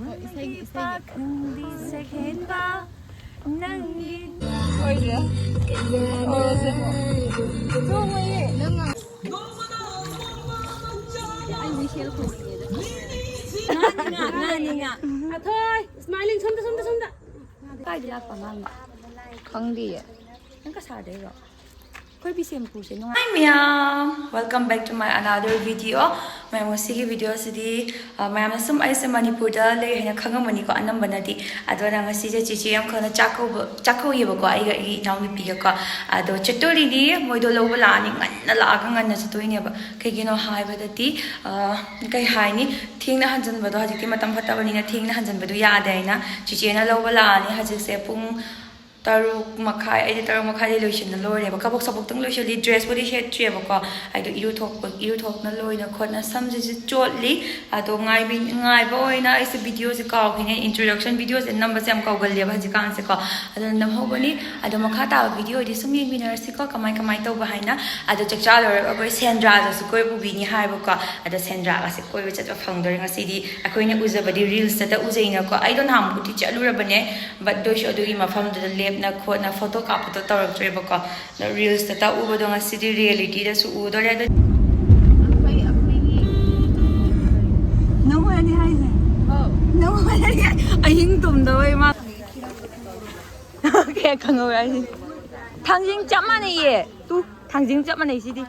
पाखंडी से खेलबा नंगी 스마일링 손다 까지 라빠 맘 ꯈꯪꯗꯤꯌꯦ 난 사대로 콜 비셈 보세 농아 Hi Mia! Welcome back to my another video. My musiki video sidi mayam sum aise Manipur da le hena khangamani ko anambanadi adona ngasi je chichi yam khana chako yeba ko ai ga i naw mi pi ko ado chatori di moido loba la ni nganna la ga nganna chatori ne ba kegino hai ba dati kai hai ni thingna hanjan ba do haji ki matam phata bani na thingna hanjan ba du ya dai na chichi na loba la ni haji se pung Taruk makai, I did Taruk Makai illusion, the Lord, a couple of something usually dress what he had Trevaka. I do you talk no law in a corner, some just shortly. I don't I be I boy nice videos a call, introduction videos and numbers I'm called Hajikansica. I don't know how many. I don't Makata video, it is some minersica, Kamai behind her. I do Chachala over Sandra, the Sukoy Bini Haiboka, at the Sandra as a coy which at a founder in a city. I couldn't use the reels that Uzina. I don't know how to teach Alurabane, but do show do him a found the lip. Na quote na photo kapto tawaragtre baka na reels ta ubo do nga city reality da su udo le da no ani hai se no ani ahing tum da wai ma ke khang oi ai 당진 짭만해 얘 또 당진 짭만해 시디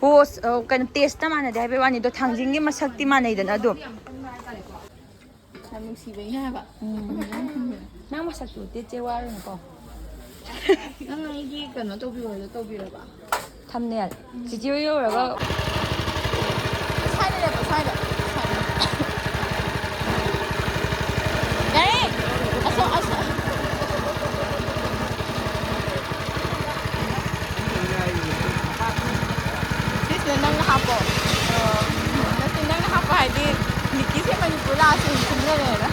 오 kan taste ta mana dai be wani do 당진 ge masakti manai da na do 누시베야 봐. nang masakti te che wa ron ko nang 이게 그는 또 비워라 봐. thumbnail 지지요 요라가 사이드. 네. 아서. This nang hapo. nang hapo hai di nikki se Manipur la se kumle le na.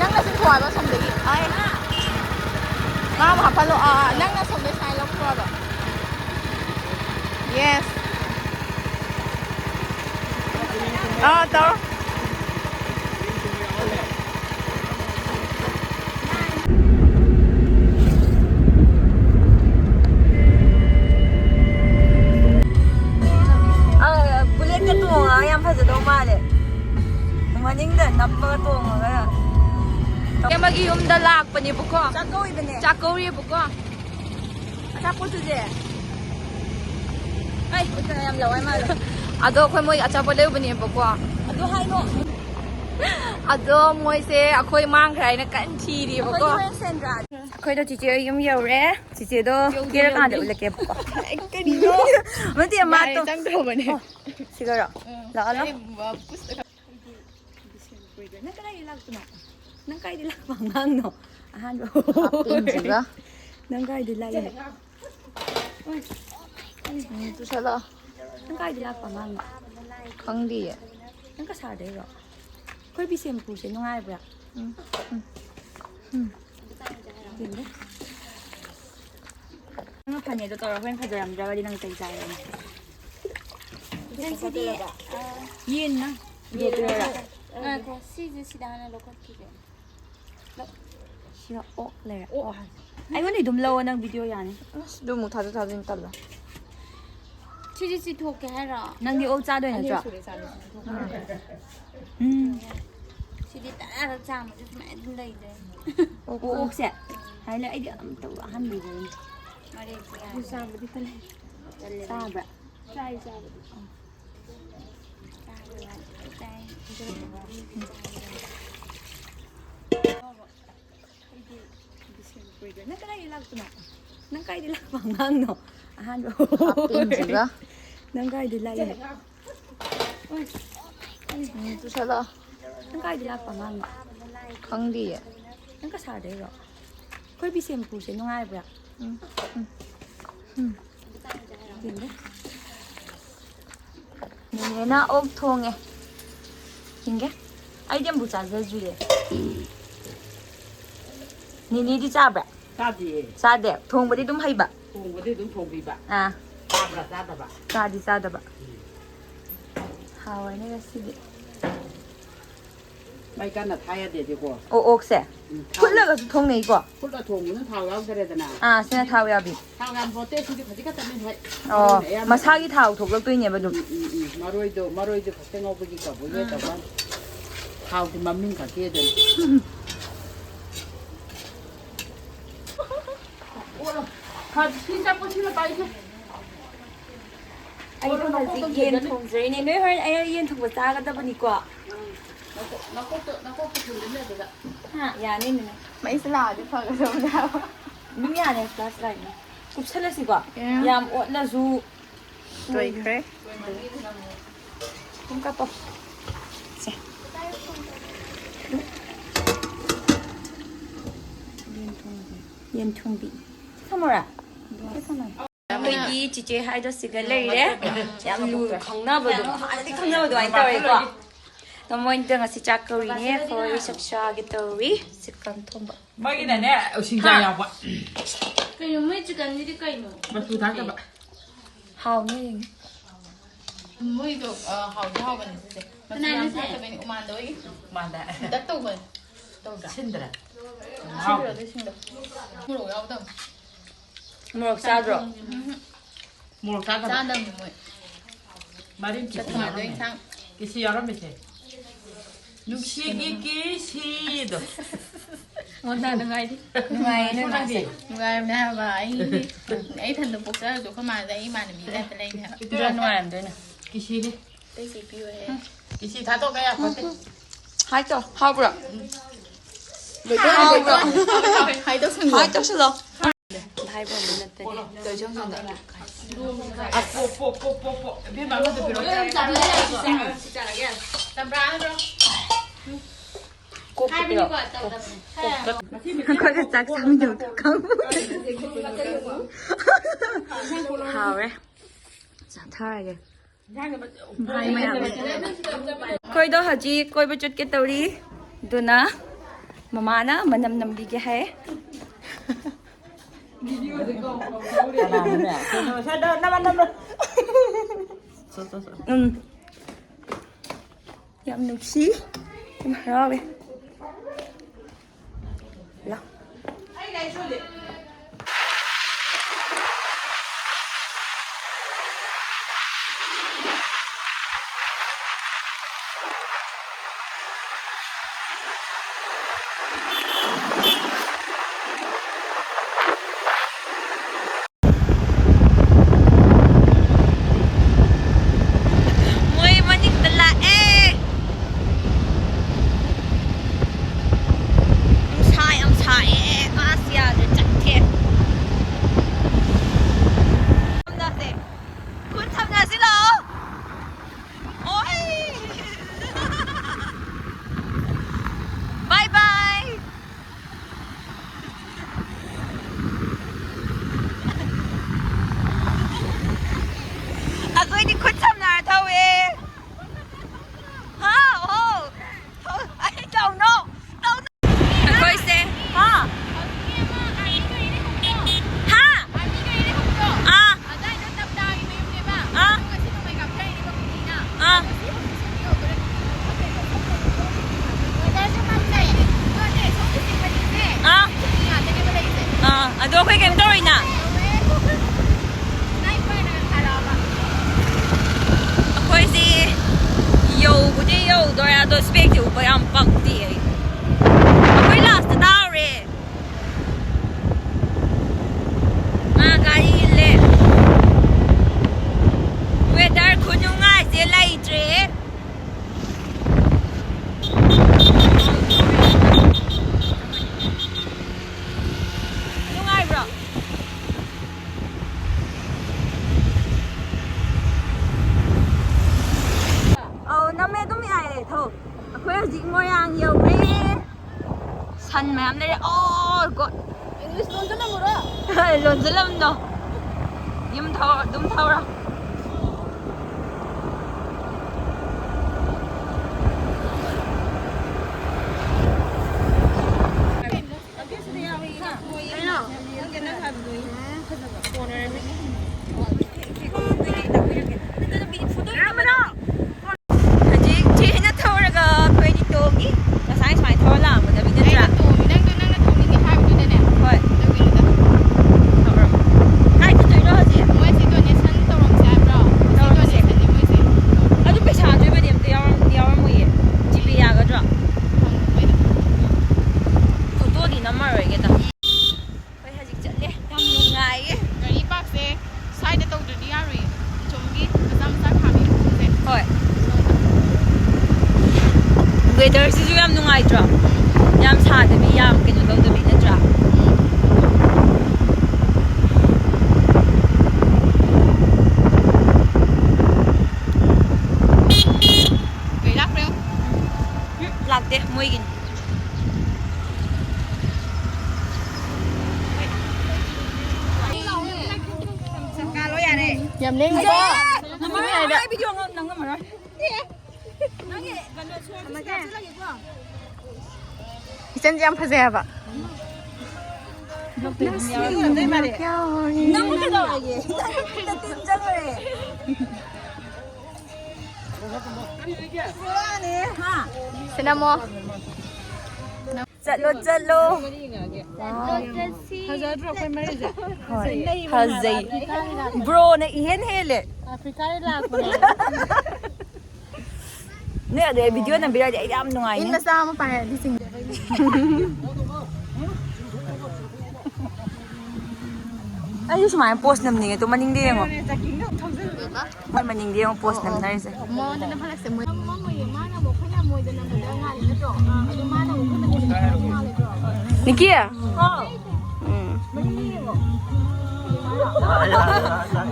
นั่งนะสิขวาก็สมดีไอ้มาหาพันโลนั่งนะสมดีใช้แล้วก็แบบ yes ต่อbullet ka to nga yan pa sa daw mali maning din napaka to nga Kaya mag-ium dalak pa niyo buko. Chakaw iba niya. Chakaw iba buko. Achapo to je. Ay, ito na yung laway malo. Ado ko mo achapo lew ba niyo buko. Ado hay no. Ado mo se ako'y mangkray na kanchi di buko. Ako'y do chichi yung yore. Chichi do kira ka na ulit kaya buko. Ay, kanino. Mati yung mato. Ay, tangdo ba niya? Siguro. Lala. Nagkala to na. Nang kay dila pangang no. Ahan do. Pinjiga Nang kay dila yun. ito sala Nang kay dila pangang no. khangdiye Nang kasada yo. Koy bisem puse nung ay bra. Ganda. Ang panya do toro kwen kajaram jawa di nang taysay. Yin na. ko sida na lokot kike. Siya ok le. Ay wala dumlaw ng video yan. 너무 다진 달라 치지치 토게 해라. Nang di ok chado na jo. 시디 따라 잠 좀 많이 돼. Ok se. Hay la ay di am taw han bi din. 말이 무사 부디 탈래. Sabra. try 자. Nang kay dila pangang no. Ahan do. pinjiga Nang kay dila yun. ito sala Nang kay dila pangang no. khangdiye Nang kasada yo. Koy bisem puse nung ay bra. ꯌꯦꯡꯒꯦ ꯅꯦꯅꯦꯅ ꯑꯣꯛ ꯊꯣꯡꯉꯦ ꯌꯦꯡꯒꯦ ꯑꯩꯗꯤ ꯑꯃꯨꯛ ꯆꯥꯖꯗ꯭ꯔꯤꯌꯦ ꯅꯦꯅꯦꯗꯤ ꯆꯥꯕ꯭ꯔꯥ ꯆꯥꯗꯤꯌꯦ. ꯆꯥꯗꯦ ꯊꯣꯡꯕꯗꯤ ꯑꯗꯨꯝ ꯍꯩꯕ ꯊꯣꯡꯕꯗꯤ ꯑꯗꯨꯝ ꯊꯣꯡꯕꯤꯕ. ꯑꯥ ꯆꯥꯕ꯭ꯔꯥ ꯆꯥꯗꯕ. ꯆꯥꯗꯤ ꯆꯥꯗꯕ ꯍꯥꯎꯔꯅꯤ ꯉꯁꯤꯗꯤ ꯃꯩ ꯀꯟꯅ ꯊꯥ ꯌꯥꯗꯦꯗꯤꯀꯣ. ꯑꯣ ꯑꯣꯛꯁꯦ ꯐꯨꯠꯂꯒꯁꯨ ꯊꯣꯡꯅꯩꯀꯣ ꯐꯨꯠꯂ ꯊꯣꯡꯕꯅ ꯊꯥꯎ ꯌꯥꯎꯗ꯭ꯔꯦꯗꯅ. ꯑꯥ ꯁꯤꯅ ꯊꯥꯎ ꯌꯥꯕꯤ ꯊꯥꯎ ꯌꯥꯝ ꯄꯣꯠꯇꯦ ꯁꯤꯗꯤ ꯈꯖꯤꯛ ꯈꯛꯇꯅꯤ ꯍꯣꯏ. ꯑꯣ ꯃꯁꯥꯒꯤ ꯊꯥꯎ ꯊꯣꯛꯂꯛꯇꯣꯏꯅꯦꯕ ꯑꯗꯨꯝ ꯃꯔꯣꯏꯗꯣ ꯈꯛꯇ ꯉꯧꯕꯒꯤ ꯀꯕꯨꯒꯦ ꯇꯧꯕ. ꯊꯥꯎꯗꯤ ꯃꯃꯤꯡ ꯈꯛꯀꯤ ꯑꯗꯨꯅꯤ. ꯁꯤ ꯆꯥꯄꯣꯠꯁꯤꯅ ꯄꯥꯏꯁꯦ. ꯑꯩꯗꯣ ꯍꯧꯖꯤꯛ ꯌꯦꯟ ꯊꯣꯡꯖꯔꯤꯅꯦ ꯅꯣꯏ ꯍꯣꯔꯦꯟ ꯑꯩ ꯌꯦꯟ ꯊꯣꯡꯕ ꯆꯥꯒꯗꯕꯅꯤꯀꯣ ꯅꯀꯣꯛꯇ ꯊꯨꯡꯗꯣꯏꯅꯦ ꯑꯗꯨꯗ. ꯍꯥ ꯌꯥꯅꯤ ꯅꯦꯅꯦ ꯃꯩꯁꯦ ꯂꯥꯛꯑꯗꯤ ꯐꯒꯗꯕꯅꯦ ꯍꯥꯏꯕ. ꯑꯗꯨꯝ ꯌꯥꯅꯤ ꯀ꯭ꯂꯥꯁ ꯂꯥꯏꯟ ꯀꯨꯞꯁꯜꯂꯁꯤꯀꯣ ꯌꯥꯝ ꯑꯣꯠꯂꯁꯨ ꯂꯣꯏꯈ꯭ꯔꯦ. ꯑꯗꯨꯝ ꯀꯞꯄꯣ ꯁꯦ ꯌꯦꯟ ꯊꯣꯡꯕꯤ ꯊꯝꯃꯣꯔꯥ ꯑꯩꯈꯣꯏꯒꯤ ꯆꯤꯆꯦ ꯍꯥꯏꯗꯣ ꯁꯤꯒ ꯂꯩꯔꯦ ꯌꯥꯝ ꯂꯨ ꯈꯪꯅꯕꯗꯣ ꯍꯥꯟꯅꯗꯤ ꯈꯪꯅꯕ ꯑꯗꯨꯃꯥꯏꯅ ꯇꯧꯔꯦꯀꯣ ꯃꯣꯏꯗ ꯉꯁꯤ ꯆꯥꯛ ꯀꯧꯔꯤꯅꯦ ꯑꯩꯈꯣꯏ ꯆꯥꯛꯆꯥꯒꯤ ꯇꯧꯔꯤ ꯆꯤꯛꯀꯟ ꯊꯣꯡꯕ ꯃꯣꯏꯒꯤꯅꯅꯦ ꯎꯁꯤꯡꯖꯥ ꯌꯥꯎꯕ. ꯀꯩꯅꯣ ꯃꯣꯏ ꯆꯤꯛꯀꯟꯁꯤꯗꯤ ꯀꯩꯅꯣ ꯃꯆꯨ ꯊꯥꯛꯇꯕ. ꯍꯥꯎꯅꯤ ꯃꯣꯏꯗꯣ ꯍꯥꯎꯗꯤ ꯍꯥꯎꯕꯅꯦ ꯁꯤꯁꯦ. ꯃꯆꯨ ꯌꯥꯝ ꯊꯥꯛꯇꯕꯅꯤ ꯎꯃꯥꯟꯗ ꯑꯣꯏ. ꯃꯥꯟꯗ. ꯗꯛ ꯇꯧꯕꯅꯦ. ꯇꯧꯗ꯭ꯔꯥ? ꯁꯤꯟꯗ꯭ꯔꯦ. ꯁꯤꯟꯗ꯭ꯔꯗꯤ ꯁꯤꯟꯗ. ꯃꯣꯔꯣꯛ ꯌꯥꯎꯗꯕꯅꯦ. ꯃꯣꯔꯣꯛ ꯆꯥꯗ꯭ꯔꯣ ꯃꯣꯔꯣꯛ ꯆꯥꯗꯕ. ꯆꯥꯗꯕꯅꯤ ꯃꯣꯏ. ꯃꯔꯤꯟ ꯀꯤꯁꯤ ꯎꯃꯥꯟꯗꯣ ꯌꯥꯎꯔꯝꯃꯦ. ꯏꯟꯁꯥꯡ. ꯀꯤꯁꯤ ꯌꯥꯎꯔꯝꯃꯤꯁꯦ. ꯅꯨꯡꯁꯤꯒꯤ ꯀꯤꯁꯤꯗꯣ. ꯃꯣꯟꯗꯥ ꯅꯨꯡꯉꯥꯏꯗꯤ. ꯅꯨꯡꯉꯥꯏꯌꯦ ꯅꯣꯏ ꯃꯥꯁꯦ ꯅꯨꯡꯉꯥꯏꯕꯅꯦ ꯍꯥꯏꯕ. ꯑꯩ ꯏꯊꯟꯗ ꯄꯣꯛꯆꯔꯁꯨ ꯑꯩꯈꯣꯏ ꯃꯥꯗ ꯑꯩ ꯏꯃꯥꯟꯅꯕꯤ ꯇꯥꯏꯞꯇ ꯂꯩꯅꯤ ꯍꯥꯏꯕ. ꯈꯔ ꯅꯨꯡꯉꯥꯏꯔꯝꯗꯣꯏꯅꯦ ꯀꯤꯁꯤꯅꯤ. ꯑꯇꯩ ꯄꯤꯌꯨꯍꯦ. ꯀꯤꯁꯤ ꯊꯥꯗꯣꯛꯄ ꯌꯥꯄꯣꯠꯇꯦ. ꯍꯥꯏꯇꯣ ꯍꯥꯎꯕ꯭ꯔꯣ ꯍꯥꯏ ꯇꯧꯁꯟꯂꯣ. ꯍꯥꯏ ꯇꯧꯁꯤꯜꯂꯣ ꯍꯥꯏꯕ ꯑꯃ ꯅꯠꯇꯦ ꯑꯩꯈꯣꯏꯒ ꯆꯥꯛ ꯆꯥꯃꯤꯟꯅꯕꯗꯣ ꯍꯥꯎꯔꯦ ꯆꯥꯊꯔꯒꯦ ꯚꯥꯏ ꯃꯌꯥꯝ ꯑꯩꯈꯣꯏꯗꯣ ꯍꯧꯖꯤꯛ ꯀꯣꯏꯕ ꯆꯠꯀꯦ ꯇꯧꯔꯤ ꯑꯗꯨꯅ ꯃꯃꯥꯅ ꯃꯅꯝ ꯅꯝꯕꯤꯒꯦ ꯍꯥꯏ ꯌꯥꯝ ꯅꯨꯡꯁꯤ ꯌꯥꯝ ꯍꯔꯥꯎꯋꯦ ꯂꯥ ꯑꯗꯣ ꯑꯩꯈꯣꯏ ꯀꯩꯝ ꯇꯧꯔꯤꯅ ꯑꯩꯈꯣꯏꯁꯤ ꯌꯧꯕꯨꯗꯤ ꯌꯧꯗꯣꯔꯦ ꯑꯗꯣ ꯁ꯭ꯄꯦꯛꯁꯤ ꯎꯞꯄ ꯌꯥꯝ ꯄꯛꯇꯦ ꯑꯩꯈꯣꯏ ꯂꯥꯁꯇ ꯇꯥꯎꯔꯦ ꯃꯥ ꯒꯥꯔꯤ ꯏꯜꯂꯦ ꯋꯦꯗꯔ ꯈꯨꯅꯨꯡꯉꯥꯏꯁꯦ ꯂꯩꯇ꯭ꯔꯦ ꯑꯩꯈꯣꯏ ꯍꯧꯖꯤꯛ ꯃꯣꯏꯔꯥꯡ ꯌꯧꯔꯦ ꯁꯟ ꯃꯌꯥꯝ ꯂꯩꯔꯦ ꯑꯣ ꯒꯣꯠ ꯏꯪꯂꯤꯁ ꯂꯣꯟꯖꯜꯂꯝꯃꯨꯔꯣ ꯂꯣꯟꯖꯜꯂꯝꯅꯣ Yum thau, dum thau ra. ꯋꯦꯗꯔꯁꯤꯁꯨ ꯌꯥꯝ ꯅꯨꯡꯉꯥꯏꯇ꯭ꯔꯣ ꯌꯥꯝ ꯁꯥꯗꯕꯤ ꯌꯥꯝ ꯀꯩꯅꯣ ꯇꯧꯗꯕꯤ ꯅꯠꯇ꯭ꯔꯥ ꯂꯥꯛꯇꯦ ꯃꯣꯏꯒꯤꯅꯤ ꯀꯥꯜꯂꯣ ꯌꯥꯔꯦ ꯌꯥꯝ ꯂꯦꯡꯉꯦꯀꯣ ꯚꯤꯗꯤꯑꯣ ꯅꯪꯉꯝꯃꯔꯣꯏ 이젠지 안 파세요 봐. 시나모. ꯆꯠꯂꯣ 하자드로 ꯑꯩꯈꯣꯏ ꯃꯔꯤꯁꯦ ꯐꯖꯩ ꯕ꯭ꯔꯣꯅ 이hen ꯍꯦꯜꯂꯦ ꯑꯐ꯭ꯔꯤꯀꯥꯗ ꯂꯥꯛꯄꯅꯦ ꯅꯣꯏ ꯑꯗꯨ ꯚꯤꯗꯤꯑꯣ ꯅꯝꯕꯤꯔꯗꯤ ꯑꯩ ꯌꯥꯝ ꯏꯟ ꯅꯨꯡꯉꯥꯏꯅꯤ ꯃꯆꯥ ꯑꯃ ꯄꯥꯏꯔꯗꯤ ꯆꯤꯡ ꯑꯩꯁꯨ ꯁꯨꯃꯥꯏꯅ ꯄꯣꯁ ꯅꯝꯅꯤꯡꯉꯦ ꯇꯣ ꯃꯅꯤꯡꯗ ꯌꯦꯡꯉꯣ ꯃꯣꯏ ꯃꯅꯤꯡꯗ ꯌꯦꯡꯉꯣ ꯄꯣꯁ ꯅꯝꯅꯔꯤꯁꯦ ꯃꯉꯣꯟꯗꯅ ꯐꯔꯛꯁꯦ ꯃꯣꯏ ꯃꯥꯅ ꯑꯃꯨꯛ ꯑꯩꯈꯣꯏꯅ ꯃꯣꯏꯗ ꯅꯝꯕꯗ ꯉꯥꯜꯂꯤ ꯅꯠꯇ꯭ꯔꯣ ꯑꯗꯣ ꯃꯥꯅ ꯑꯃꯨꯛ ꯑꯩꯈꯣꯏ ꯃꯅꯤꯡꯗ ꯉꯥꯜꯂꯤꯗ꯭ꯔꯣ 니키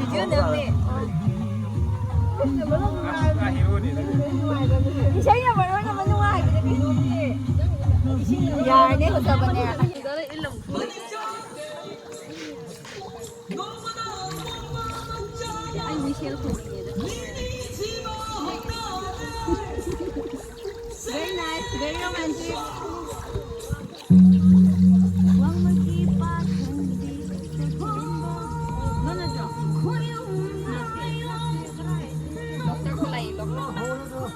비디오 내었네 이상이야 말하는 거 누가 야, 내가 잡았네. 아니, 미셸 Very nice, very romantic.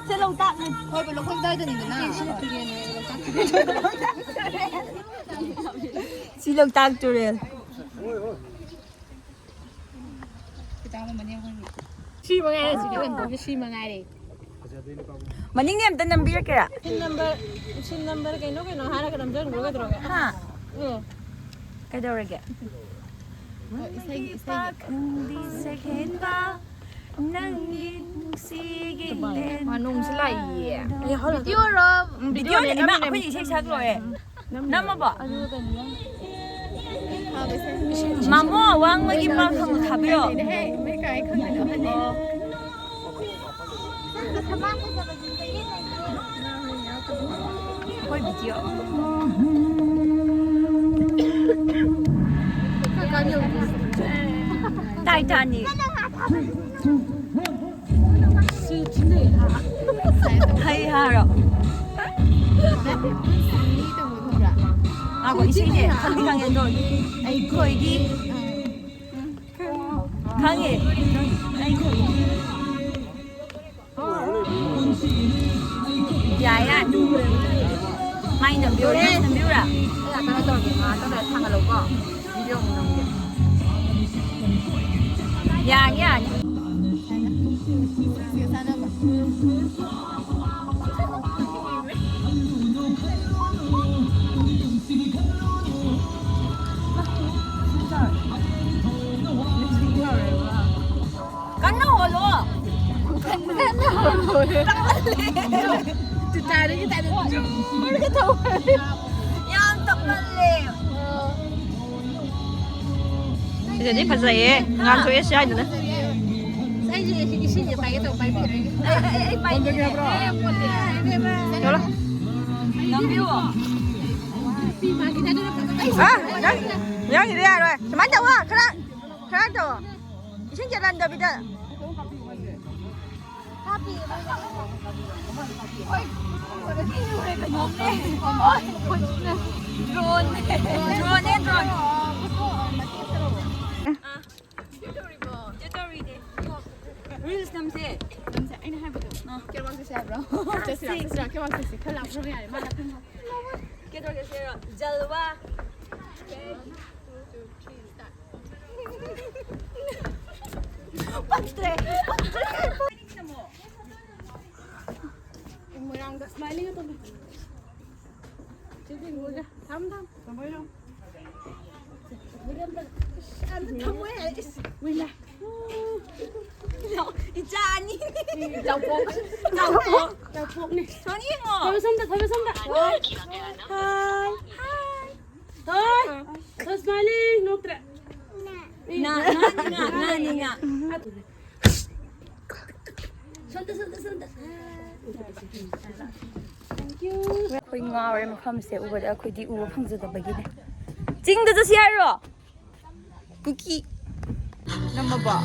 Sẽ lồng tạm này. Thôi, phải lồng không rơi được nữa. Chỉ lồng tạm cho rồi. Shi mà nghe là chỉ cần có cái shi mà nghe đi. Mà những em tên number kìa. Sin number cái nó hai là cái number của cái rồi. Ha. Cái đâu rồi kìa. Manung sẽ lại Video rồi. Video này mà có gì chắc rồi. Năm mà bỏ. Mà mua quăng mấy cái bao không thả biểu. mấy cái không phải nữa này. Quay video. Titanic. Hay ha rồi. À, quỷ sĩ nhỉ? Không đi càng rồi. Anh cười đi. Khang nhỉ? Anh cười. Dài á. Mai nằm biểu đi, nằm biểu ra. Đây là tao tôi kìa mà, tao là thằng ở lầu có. Video mình nằm kìa. Dài nha. Cắn nó hồi luôn. Từ trái đến cái tay được. Cái头. Yang tập lên liền. Bây giờ đi phải dậy, ngan cho SI nữa. Sai gì cái gì bay cái đầu bay về đấy. Bay đi ra bro. Được rồi. Nắm biểu à? À, nhớ gì đi rồi. Máy đâu à? Khá đâu. 친절한답니다. Reels namse. Namse ai na hai ba to. Ke bang se bro. Just ke bang se khala bro ya ma la pin. Ke to ke se jalwa. Patre. Umurang da smiling to. Jadi ngora. Tham. Sampai dong. Wila. 진짜 아니. Chào phụng này. 전이모. Thôi. Thôi smiling, no tra. 나니가. ꯑꯩꯈꯣꯏ ꯉꯥꯎꯔꯦ ꯃꯐꯝꯁꯦ ꯎꯕꯗ ꯑꯩꯈꯣꯏꯗꯤ ꯎꯕ ꯐꯪꯖꯗꯕꯒꯤꯅꯦ ꯆꯤꯡꯗ ꯆꯠꯁꯤ ꯍꯥꯏꯔꯣ 쿠키. 넘어봐.